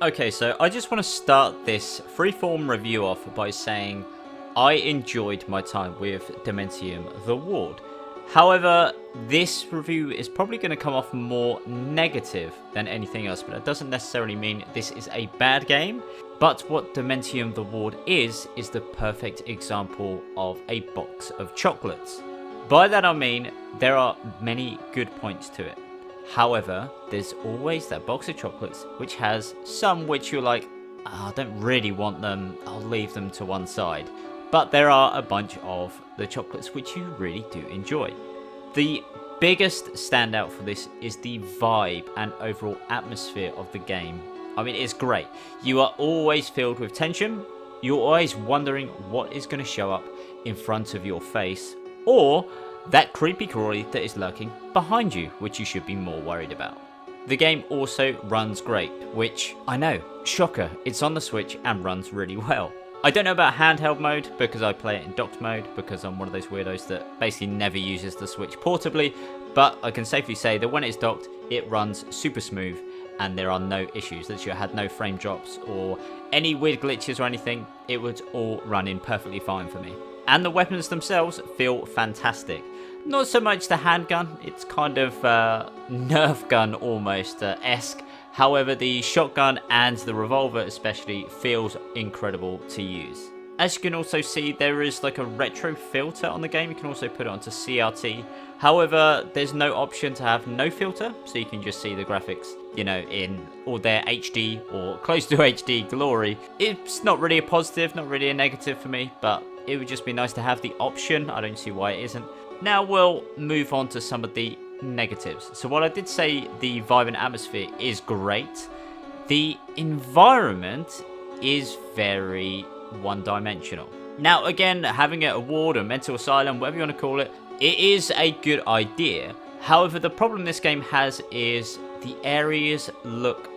Okay, so I just want to start this freeform review off by saying I enjoyed my time with Dementium-the-Ward. However, this review is probably going to come off more negative than anything else, but that doesn't necessarily mean this is a bad game. But what Dementium-the-Ward is the perfect example of a box of chocolates. By that I mean, there are many good points to it. However, there's always that box of chocolates which has some which you're like, I don't really want them, I'll leave them to one side. But there are a bunch of the chocolates which you really do enjoy. The biggest standout for this is the vibe and overall atmosphere of the game. I mean, it's great. You are always filled with tension. You're always wondering what is going to show up in front of your face, or that creepy crawly that is lurking behind you, which you should be more worried about. The game also runs great, which, I know, shocker, it's on the Switch and runs really well. I don't know about handheld mode because I play it in docked mode because I'm one of those weirdos that basically never uses the Switch portably, but I can safely say that when it's docked, it runs super smooth and there are no issues. That you had no frame drops or any weird glitches or anything, it would all run in perfectly fine for me. And the weapons themselves feel fantastic. Not so much the handgun, it's kind of Nerf gun almost esque. However, the shotgun and the revolver especially feels incredible to use. As you can also see, there is like a retro filter on the game. You can also put it onto CRT. However, there's no option to have no filter, so you can just see the graphics, you know, in all their HD or close to HD glory. It's not really a positive, not really a negative for me, but it would just be nice to have the option. I don't see why it isn't. Now we'll move on to some of the negatives. So while I did say the vibe and atmosphere is great, the environment is very one-dimensional. Now again, having a ward, a mental asylum, whatever you want to call it, it is a good idea. However, the problem this game has is the areas look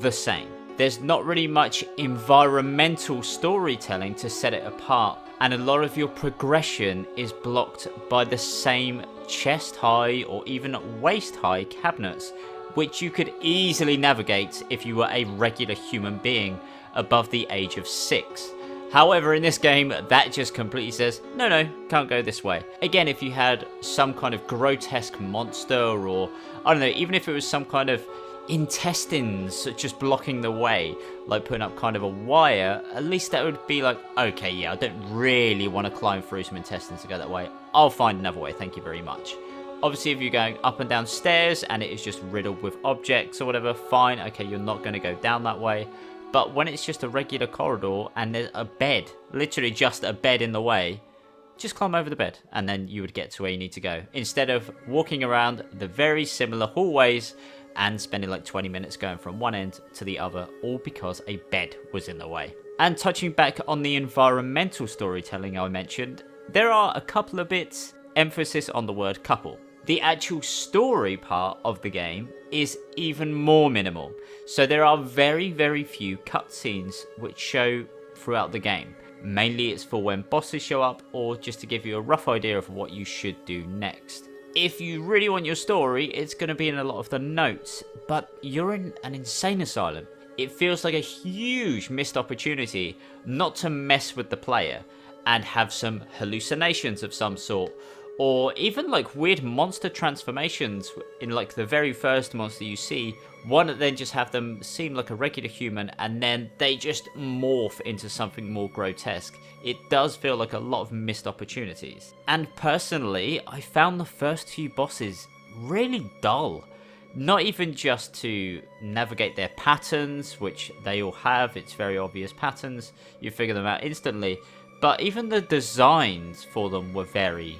the same. There's not really much environmental storytelling to set it apart, and a lot of your progression is blocked by the same chest high or even waist high cabinets, which you could easily navigate if you were a regular human being above the age of 6. However, in this game, that just completely says, no, can't go this way. Again, if you had some kind of grotesque monster, or, I don't know, even if it was some kind of intestines just blocking the way, like putting up kind of a wire, at least that would be like, okay, yeah, I don't really want to climb through some intestines to go that way. I'll find another way, thank you very much. Obviously, if you're going up and down stairs and it is just riddled with objects or whatever, fine, okay, you're not going to go down that way. But when it's just a regular corridor and there's a bed, literally just a bed in the way, just climb over the bed and then you would get to where you need to go. Instead of walking around the very similar hallways and spending like 20 minutes going from one end to the other, all because a bed was in the way. And touching back on the environmental storytelling I mentioned, there are a couple of bits, emphasis on the word couple. The actual story part of the game is even more minimal. So there are very, very few cutscenes which show throughout the game. Mainly it's for when bosses show up or just to give you a rough idea of what you should do next. If you really want your story, it's going to be in a lot of the notes, but you're in an insane asylum. It feels like a huge missed opportunity not to mess with the player and have some hallucinations of some sort, or even like weird monster transformations in like the very first monster you see, one that then just have them seem like a regular human and then they just morph into something more grotesque. It does feel like a lot of missed opportunities. And personally, I found the first few bosses really dull. Not even just to navigate their patterns, which they all have, it's very obvious patterns, you figure them out instantly, but even the designs for them were very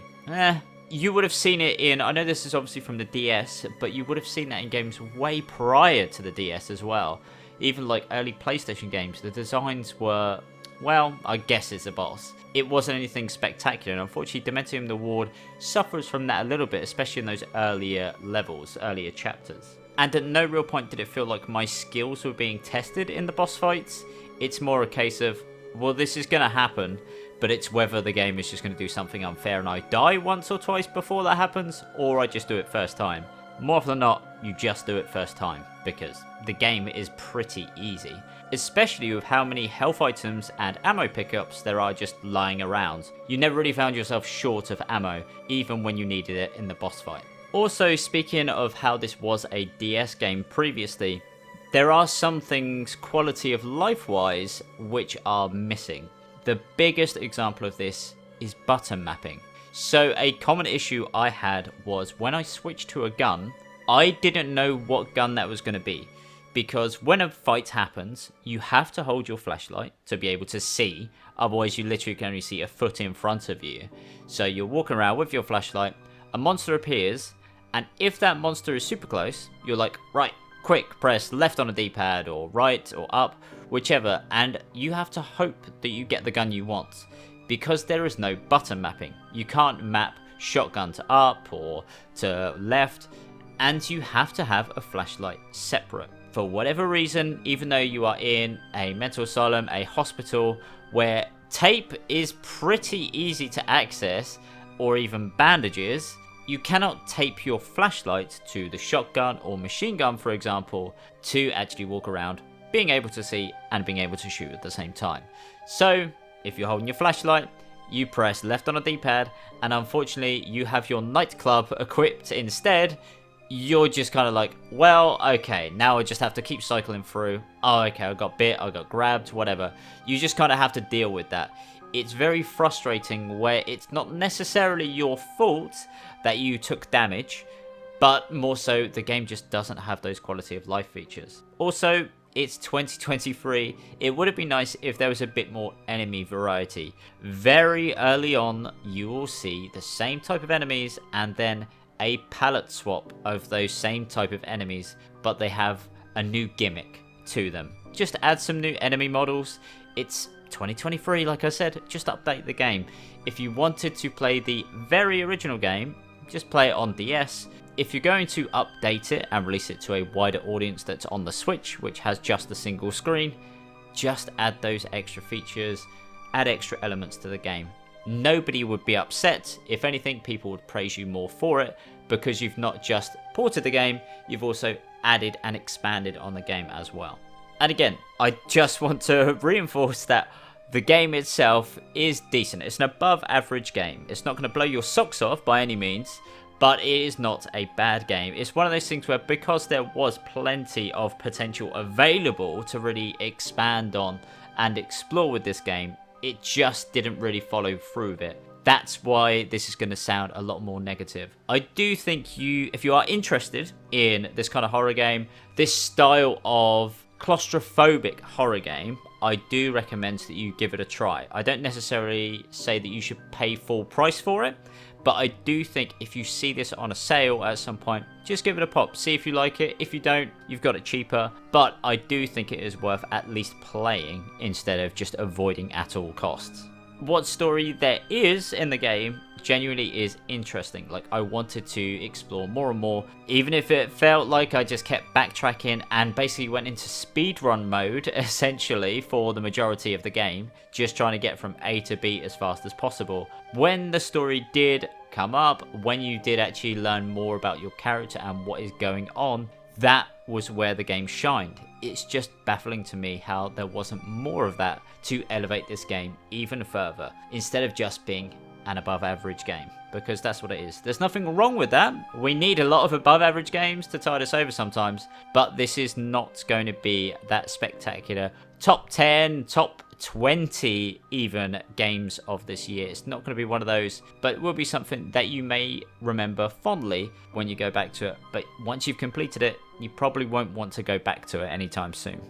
you would have seen it in, I know this is obviously from the DS, but you would have seen that in games way prior to the DS as well. Even like early PlayStation games, the designs were, well, I guess it's a boss. It wasn't anything spectacular, and unfortunately Dementium-the-Ward suffers from that a little bit, especially in those earlier levels, earlier chapters. And at no real point did it feel like my skills were being tested in the boss fights. It's more a case of, well, this is going to happen, but it's whether the game is just going to do something unfair and I die once or twice before that happens, or I just do it first time. more often than not, you just do it first time, because the game is pretty easy, especially with how many health items and ammo pickups there are just lying around. You never really found yourself short of ammo, even when you needed it in the boss fight. Also, speaking of how this was a DS game previously, there are some things quality of life wise which are missing. The biggest example of this is button mapping. So a common issue I had was when I switched to a gun, I didn't know what gun that was going to be. Because when a fight happens, you have to hold your flashlight to be able to see, otherwise you literally can only see a foot in front of you. So you're walking around with your flashlight, a monster appears, and if that monster is super close, you're like, right, quick, press left on a D-pad or right or up, whichever, and you have to hope that you get the gun you want. Because there is no button mapping. You can't map shotgun to up or to left, and you have to have a flashlight separate. For whatever reason, even though you are in a mental asylum, a hospital, where tape is pretty easy to access, or even bandages, you cannot tape your flashlight to the shotgun or machine gun, for example, to actually walk around, being able to see and being able to shoot at the same time. So, if you're holding your flashlight, you press left on a D-pad, and unfortunately you have your nightclub equipped instead. You're just kind of like, well, okay, now I just have to keep cycling through. Oh, okay, I got bit, I got grabbed, whatever. You just kind of have to deal with that. It's very frustrating where it's not necessarily your fault that you took damage, but more so the game just doesn't have those quality of life features. Also, it's 2023, it would have been nice if there was a bit more enemy variety. Very early on, you will see the same type of enemies and then a palette swap of those same type of enemies, but they have a new gimmick to them. Just add some new enemy models. It's 2023, like I said, just update the game. If you wanted to play the very original game, just play it on DS. If you're going to update it and release it to a wider audience that's on the Switch, which has just a single screen, just add those extra features, add extra elements to the game. Nobody would be upset. If anything, people would praise you more for it, because you've not just ported the game, you've also added and expanded on the game as well. And again, I just want to reinforce that the game itself is decent. It's an above average game. It's not going to blow your socks off by any means, but it is not a bad game. It's one of those things where, because there was plenty of potential available to really expand on and explore with this game, it just didn't really follow through with it. That's why this is going to sound a lot more negative. I do think if you are interested in this kind of horror game, this style of claustrophobic horror game, I do recommend that you give it a try. I don't necessarily say that you should pay full price for it, but I do think if you see this on a sale at some point, just give it a pop. See if you like it. If you don't, you've got it cheaper. But I do think it is worth at least playing instead of just avoiding at all costs. What story there is in the game genuinely is interesting. Like, I wanted to explore more and more, even if it felt like I just kept backtracking and basically went into speedrun mode essentially for the majority of the game, just trying to get from A to B as fast as possible. When the story did come up, when you did actually learn more about your character and what is going on, that was where the game shined. It's just baffling to me how there wasn't more of that to elevate this game even further, instead of just being an above average game, because that's what it is. There's nothing wrong with that. We need a lot of above average games to tide us over sometimes, but this is not going to be that spectacular top 10, top 20 even games of this year. It's not going to be one of those, but it will be something that you may remember fondly when you go back to it. But once you've completed it, you probably won't want to go back to it anytime soon.